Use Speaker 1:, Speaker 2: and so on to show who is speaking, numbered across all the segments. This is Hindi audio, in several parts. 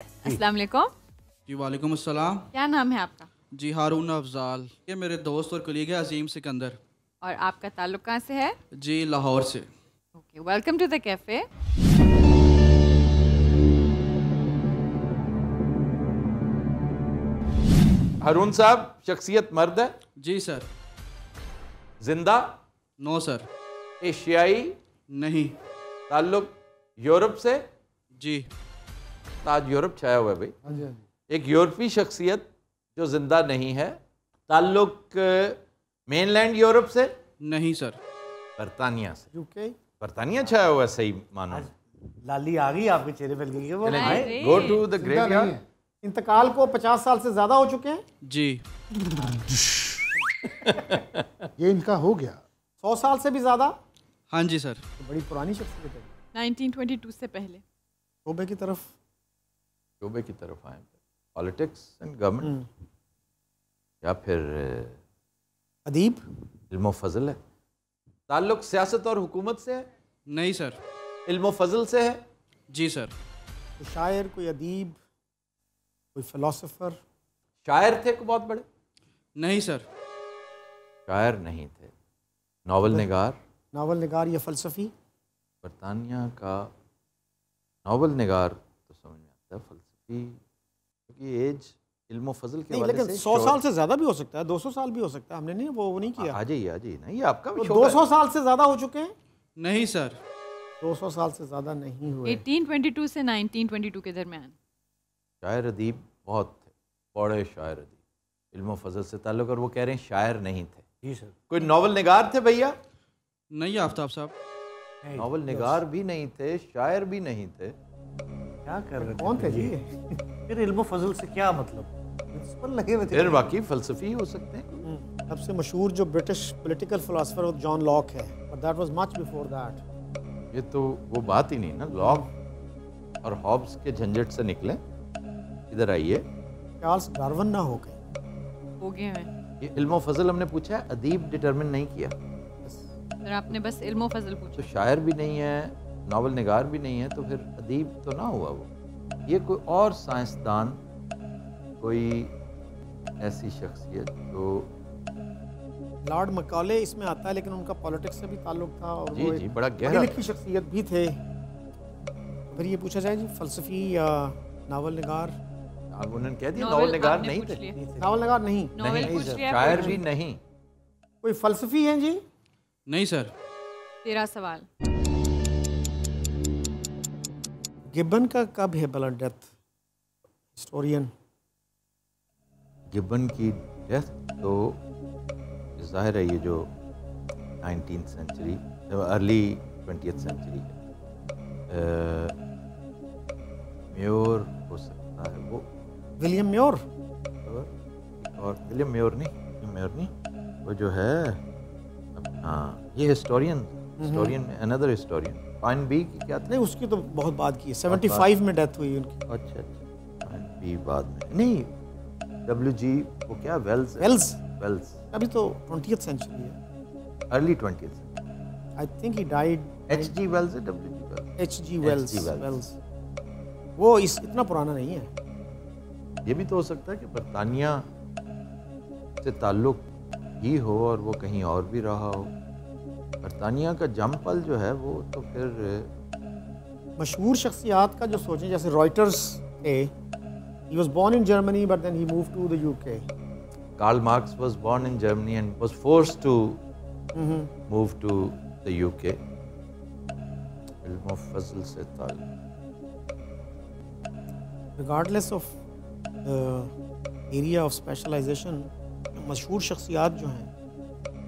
Speaker 1: अस्सलाम वालेकुम।
Speaker 2: जी वालेकुम अस्सलाम।
Speaker 1: क्या नाम है आपका?
Speaker 2: जी हारून अफजाल, ये मेरे दोस्त और कलीग है अजीम सिकंदर।
Speaker 1: और आपका ताल्लुक कहाँ से है?
Speaker 2: जी लाहौर से।
Speaker 1: Okay, welcome to the cafe.
Speaker 3: Haroon साहब, शख्सियत मर्द है?
Speaker 2: जी सर।
Speaker 3: जिंदा?
Speaker 2: No sir.
Speaker 3: एशियाई?
Speaker 2: नहीं।
Speaker 3: ताल्लुक यूरोप से?
Speaker 2: जी।
Speaker 3: आज यूरोप छाया हुआ है भाई। एक यूरोपी शख्सियत जो जिंदा नहीं है, ताल्लुक मेनलैंड यूरोप से?
Speaker 2: नहीं सर।
Speaker 3: बरतानिया से?
Speaker 4: यूके।
Speaker 3: बरतानिया छाया हुआ है, सही मानो।
Speaker 4: लाली आ गई आपके चेहरे पे लगी वो।
Speaker 3: Go to the graveyard.
Speaker 4: इंतकाल को 50 साल से ज्यादा हो चुके हैं।
Speaker 2: जी।
Speaker 5: ये इनका हो गया
Speaker 4: 100 साल से भी ज्यादा।
Speaker 2: हाँ जी सर।
Speaker 4: तो बड़ी पुरानी शख्सियत है।
Speaker 1: 1922 से पहले।
Speaker 4: शोबे की तरफ
Speaker 3: शोबे की तरफ आए, पॉलिटिक्स एंड गवर्नमेंट, या फिर
Speaker 4: अदीब?
Speaker 3: इल्मो फजल है। ताल्लुक सियासत और हुकूमत से है?
Speaker 2: नहीं सर।
Speaker 3: इल्मो फजल से है?
Speaker 2: जी सर।
Speaker 4: कोई शायर, कोई अदीब, कोई फिलोसोफर?
Speaker 3: शायर थे को बहुत बड़े?
Speaker 2: नहीं सर।
Speaker 3: शायर नहीं थे। नावल निगार?
Speaker 4: नावल निगार या फलसफी?
Speaker 3: बरतानिया का नावल निगार तो समझ में आता है, फलसफी क्योंकि एज इल्मो फजल के
Speaker 4: नहीं,
Speaker 3: हवाले
Speaker 4: लेकिन
Speaker 3: से
Speaker 4: 100 साल से ज्यादा भी हो सकता है, 200 साल भी हो सकता है। हमने नहीं वो नहीं किया।
Speaker 3: आ जाइए नहीं, आपका भी
Speaker 4: तो
Speaker 3: शौक है।
Speaker 4: 200 साल से ज्यादा हो चुके हैं?
Speaker 2: नहीं सर।
Speaker 4: 200 साल से ज्यादा नहीं हुए।
Speaker 1: 1822 से 1922 के दरमियान।
Speaker 3: शायर अदीब बहुत थे, बड़े शायर अदीब। इल्मो फजल से ताल्लुक, और वो कह रहे हैं शायर नहीं थे।
Speaker 4: जी सर।
Speaker 3: कोई नावल निगार थे भैया?
Speaker 2: नहीं आफ्ताब साहब।
Speaker 3: नावल निगार भी नहीं थे, शायर भी नहीं थे।
Speaker 4: क्या कर रहे कौन थे जी?
Speaker 5: फिर इल्मो फजल से क्या मतलब?
Speaker 4: इस पर लगे हुए थे।
Speaker 3: फिर बाकी फलसफी हो सकते हैं।
Speaker 4: सबसे मशहूर जो ब्रिटिश पॉलिटिकल फिलोसफर वो जॉन लॉक है, but that was much before that.
Speaker 3: ये तो वो बात ही नहीं ना, लॉक और हॉब्स के झंझट से निकले। इधर आइए।
Speaker 4: चार्ल्स डार्विन ना हो गए।
Speaker 1: हो गए हैं।
Speaker 3: ये इल्मो फजल हमने पूछा है, अदीब डिटरमिन नहीं किया।
Speaker 1: फिर आपने बस इल्मो फजल
Speaker 3: तो
Speaker 1: पूछा।
Speaker 3: शायर भी नहीं है, नावल निगार भी नहीं है, तो फिर अदीब तो ना हुआ वो। ये कोई और साइंसदान, कोई ऐसी शख्सियत जो
Speaker 4: लॉर्ड मकॉले इसमें आता है, लेकिन उनका पॉलिटिक्स से भी ताल्लुक था और
Speaker 3: जी
Speaker 4: वो
Speaker 3: जी
Speaker 4: एक
Speaker 3: बड़ा
Speaker 4: पढ़ी
Speaker 3: गहरा
Speaker 4: लिखी शख्सियत भी थे। फिर ये पूछा जाए जी, फलसफी या नावल निगार?
Speaker 3: अब उन्होंने कह दिया नावल निगार नहीं थे।
Speaker 4: नावल निगार नहीं।
Speaker 1: नॉवेल पूछ लिया।
Speaker 3: शायर भी नहीं।
Speaker 4: कोई फलसफी है जी?
Speaker 2: नहीं सर।
Speaker 1: तेरा सवाल।
Speaker 4: गिब्बन का कब है भला डेथ? हिस्टोरियन।
Speaker 3: गिब्बन की डेथ तो जाहिर है ये जो 19th century, early 20th century है। म्योर हो सकता है वो।
Speaker 4: William Muir?
Speaker 3: और विलियम म्योर नहीं, वो जो है, हाँ ये हिस्टोरियन में अनदर हिस्टोरियन पॉइंट बी की क्या था?
Speaker 4: नहीं, उसकी तो बहुत बात की है। 75 में डेथ हुई उनकी।
Speaker 3: अच्छा पॉइंट बी बाद में नहीं, WG वो क्या वेल्स
Speaker 4: अभी तो 20th सेंचुरी है।
Speaker 3: Early 20th।
Speaker 4: I think he died.
Speaker 3: HG Wells है, WG वेल्स?
Speaker 4: HG Wells. वो इतना पुराना नहीं है।
Speaker 3: ये भी तो हो सकता है कि बरतानिया से ताल्लुक ही हो और वो कहीं और भी रहा हो। बरतानिया का जमपल जो है वो तो फिर
Speaker 4: मशहूर शख्सियात का जो सोचें, जैसे रॉयटर्स थे, he was born in Germany but then he moved to the UK.
Speaker 3: Karl Marx was born in Germany and was forced to move to the UK. इल्मो फजल से ताल्लुक।
Speaker 4: Regardless of the area of specialization, मशहूर शख्सियात जो हैं,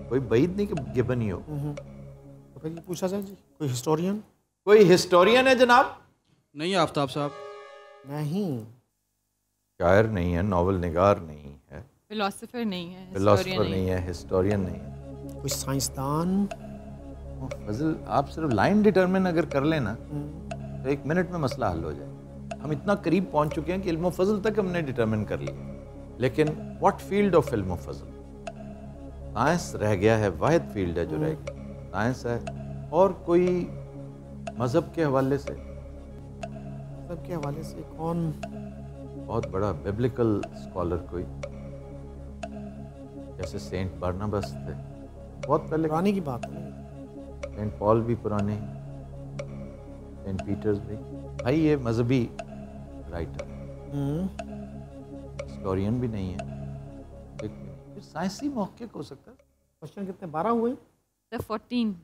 Speaker 3: कोई बैद नहीं कि गिब्बन ही हो।
Speaker 4: तो फिर ये पूछा जाए जी, कोई हिस्टोरियन?
Speaker 3: कोई हिस्टोरियन है जनाब?
Speaker 2: नहीं आफ्ताब साहब।
Speaker 4: नहीं।
Speaker 3: शायर नहीं है, नावल निगार नहीं है,
Speaker 1: फिलोसोफर नहीं है,
Speaker 3: फिलोसोफर नहीं है, हिस्टोरियन नहीं है।
Speaker 4: कोई साइंसदान?
Speaker 3: फजल, आप सिर्फ लाइन डिटरमिन अगर कर लेना तो 1 मिनट में मसला हल हो जाए। हम इतना करीब पहुंच चुके हैं कि इल्मो फजल तक हमने डिटरमिन कर लिया, लेकिन व्हाट फील्ड ऑफ इल्मो फजल? साइंस रह गया है, वाहिद फील्ड है जो रह गया, साइंस है। और कोई मज़हब के हवाले से?
Speaker 4: मतलब के हवाले से कौन?
Speaker 3: बहुत बड़ा बिब्लिकल स्कॉलर कोई, जैसे सेंट बारनाबस थे, बहुत पहले।
Speaker 4: पुरानी की बात है।
Speaker 3: सेंट पॉल भी पुराने, सेंट पीटर्स भी। भाई ये मजहबी राइटर, हिस्टोरियन भी नहीं है, फिर साइंसी मौक़िफ़ हो सकता है।
Speaker 4: क्वेश्चन कितने? 12 हुए।
Speaker 1: The 14.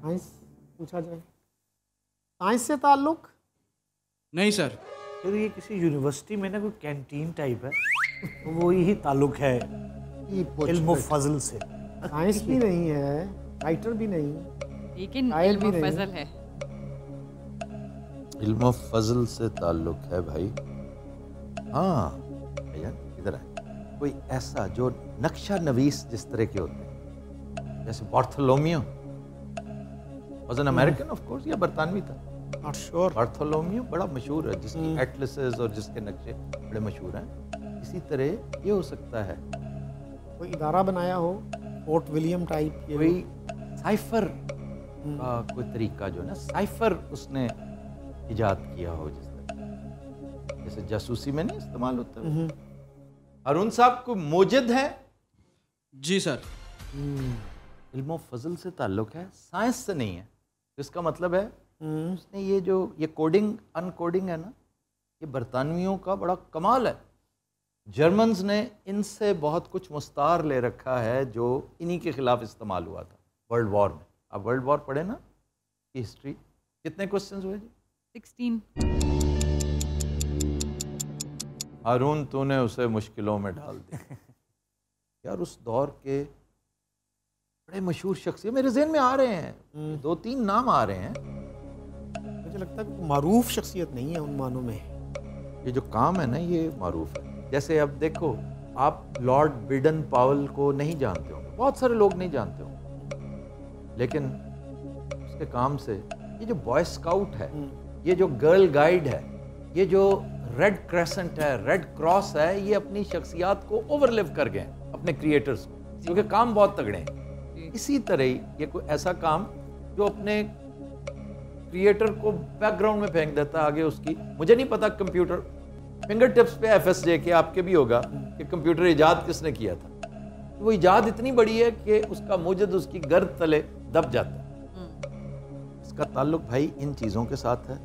Speaker 4: साइंस पूछा जाए। साइंस से ताल्लुक?
Speaker 2: नहीं सर।
Speaker 5: फिर ये किसी यूनिवर्सिटी में ना कोई कैंटीन टाइप है, तो वो यही ताल्लुक है इल्म फजल से।
Speaker 4: साइंस भी नहीं है, राइटर भी नहीं,
Speaker 1: लेकिन
Speaker 4: शायर भी
Speaker 1: इल्म
Speaker 4: नहीं।
Speaker 1: फजल है।
Speaker 3: इल्म फजल से ताल्लुक है भाई। हाँ भैया इधर आए। कोई ऐसा जो नक्शा नवीस जिस तरह के होते हैं, जैसे Bartolomeu was an American of course, या बरतानवी था,
Speaker 4: नॉट श्योर।
Speaker 3: बार्थोलोमियो बड़ा मशहूर है, जिसकी एटलसेस और जिसके नक्शे बड़े मशहूर हैं। इसी तरह ये हो सकता है
Speaker 4: कोई इदारा बनाया हो, फोर्ट विलियम टाइप।
Speaker 3: कोई साइफर का कोई तरीका जो है ना, साइफर उसने इजाद किया हो, जिस तरह जैसे जासूसी में नहीं इस्तेमाल होता है। अरुण साहब को मोजिद है?
Speaker 2: जी सर।
Speaker 3: इल्म फजल से ताल्लुक है, साइंस से नहीं है। तो इसका मतलब है उसने ये कोडिंग अनकोडिंग है ना, ये बरतानवियों का बड़ा कमाल है। जर्मन्स ने इनसे बहुत कुछ मुस्तार ले रखा है जो इन्हीं के खिलाफ इस्तेमाल हुआ था वर्ल्ड वॉर में। अब वर्ल्ड वॉर पढ़े ना की हिस्ट्री। कितने क्वेश्चंस हुए जी?
Speaker 1: 16.
Speaker 3: अरुण तूने उसे मुश्किलों में डाल दिया। यार उस दौर के बड़े मशहूर शख्सियत मेरे ज़हन में आ रहे हैं, 2-3 नाम आ रहे हैं।
Speaker 4: मुझे लगता है मारूफ शख्सियत नहीं है उन मानों में।
Speaker 3: ये जो काम है ना ये मारूफ है। जैसे अब देखो, आप लॉर्ड बिडन पावल को नहीं जानते हो, बहुत सारे लोग नहीं जानते हो, लेकिन उसके काम से ये जो बॉय स्काउट है, ये जो गर्ल गाइड है, ये जो रेड क्रेसेंट है, रेड क्रॉस है, ये अपनी शख्सियात को ओवरलिव कर गए अपने क्रिएटर्स को, क्योंकि काम बहुत तगड़े हैं। इसी तरह ही ये कोई ऐसा काम जो अपने क्रिएटर को बैकग्राउंड में फेंक देता है आगे उसकी। मुझे नहीं पता कंप्यूटर फिंगर टिप्स पे FSJ के आपके भी होगा कि कंप्यूटर इजाद किसने किया था। तो वो इजाद इतनी बड़ी है कि उसका मुजद उसकी गर्द तले दब जाता है। इसका ताल्लुक भाई इन चीज़ों के साथ है।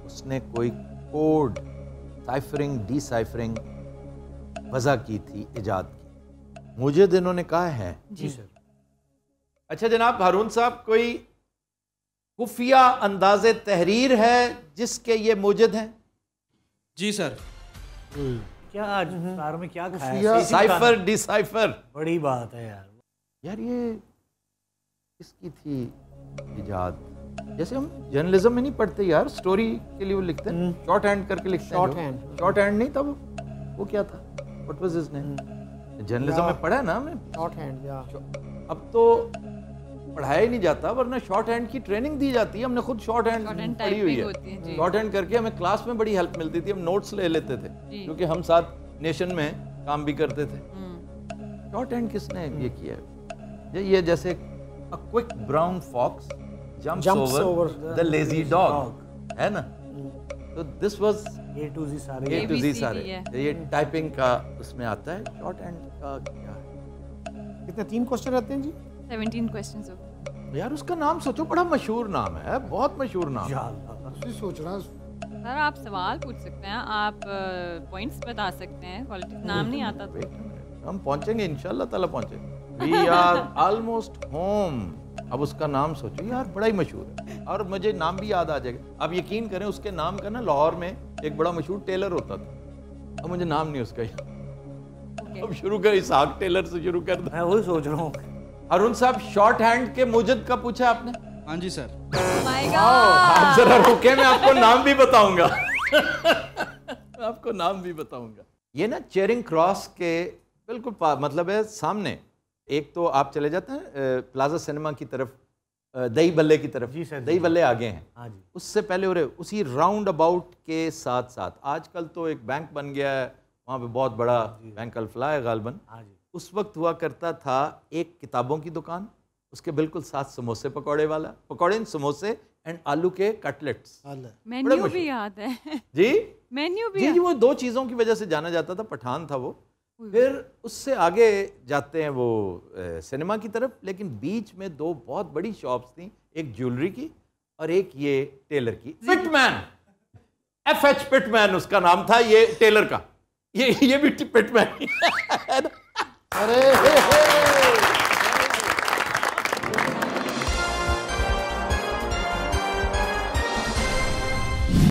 Speaker 3: उसने कोई कोड साइफरिंग डिसाइफरिंग वजह की थी, इजाद की। मुझे इन्होंने कहा है।
Speaker 5: जी सर।
Speaker 3: अच्छा जनाब हारून साहब, कोई खुफिया अंदाज़े तहरीर है जिसके ये मुजद हैं?
Speaker 2: जी सर।
Speaker 5: क्या आज कार में क्या खाया?
Speaker 4: खुफिया
Speaker 3: साइफर डिसाइफर।
Speaker 5: बड़ी बात है यार।
Speaker 3: यार ये किसकी थी इजाद? जैसे हम जर्नलिज्म में नहीं पढ़ते यार, स्टोरी के लिए वो लिखते हैं शॉर्ट हैंड करके लिखते हैं।
Speaker 4: Short hand.
Speaker 3: शॉर्ट हैंड नहीं था वो क्या था? What was his name? Journalism में पढ़ा है ना हमने।
Speaker 4: शॉर्ट हैंड या
Speaker 3: अब तो पढ़ाया ही नहीं जाता, वरना शॉर्ट हैंड की ट्रेनिंग दी जाती है। हमने खुद शॉर्ट हैंड पढ़ी हुई है। शॉर्ट हैंड करके हमें क्लास में बड़ी हेल्प मिलती थी, हम नोट्स ले लेते थे क्योंकि हम साथ नेशन में काम भी करते थे। शॉर्ट हैंड किसने ये किया है? ये जैसे a quick brown fox jumps over the lazy dog है ना। तो this was
Speaker 5: A to Z सारे।
Speaker 3: A to Z
Speaker 1: ABCD
Speaker 3: सारे
Speaker 1: है।
Speaker 3: ये टाइपिंग का उसमें आता है। शॉर्ट हैंड का क्या है?
Speaker 4: कितने 3 क्वेश्चन रहते हैं जी?
Speaker 1: 17 questions हो गए।
Speaker 3: यार उसका नाम सोचो, बड़ा मशहूर नाम है, बहुत मशहूर नाम है।
Speaker 5: इंशाअल्लाह।
Speaker 4: सोच रहा
Speaker 1: सर आप सवाल पूछ सकते हैं, आप पॉइंट्स बता सकते हैं, क्वालिटी नाम नहीं आता तो।
Speaker 3: हम पहुंचेंगे इंशाल्लाह ताला पहुंचेंगे। We are almost home. अब उसका नाम सोचो यार, बड़ा ही मशहूर है और मुझे नाम भी याद आ जाएगा। आप यकीन करें उसके नाम का ना लाहौर में एक बड़ा मशहूर टेलर होता था। अब मुझे नाम नहीं उसका याद। अब शुरू कर, इसहाक टेलर से शुरू कर दो।
Speaker 5: मैं वही सोच रहा हूँ।
Speaker 3: अरुण साहब, शॉर्ट हैंड के मुजद का पूछा आपने?
Speaker 2: हाँ जी सर।
Speaker 1: My God!
Speaker 3: आप जरा रुके, मैं आपको नाम भी बताऊंगा। आपको नाम भी बताऊंगा। ये ना चेरिंग क्रॉस के बिल्कुल मतलब है सामने। एक तो आप चले जाते हैं प्लाजा सिनेमा की तरफ, दही बल्ले की तरफ।
Speaker 5: जी सर,
Speaker 3: दही बल्ले आगे हैं।
Speaker 5: हाँ जी।
Speaker 3: उससे पहले और उसी राउंड अबाउट के साथ साथ आजकल तो एक बैंक बन गया है वहाँ पे, बहुत बड़ा बैंक अल्फला है गालबन।
Speaker 5: हाँ जी।
Speaker 3: उस वक्त हुआ करता था एक किताबों की दुकान, उसके बिल्कुल साथ समोसे पकौड़े वाला, पकौड़े समोसे एंड आलू के कटलेट्स।
Speaker 1: मेन्यू भी याद है
Speaker 3: जी
Speaker 1: मेन्यू भी
Speaker 3: जी, वो 2 चीज़ों की वजह से जाना जाता था, पठान था वो। फिर उससे आगे जाते हैं वो सिनेमा की तरफ, लेकिन बीच में 2 बहुत बड़ी शॉप्स थी, एक ज्वेलरी की और एक ये टेलर की। पिटमैन, FH पिटमैन उसका नाम था, ये टेलर का, ये भी पिटमैन। अरे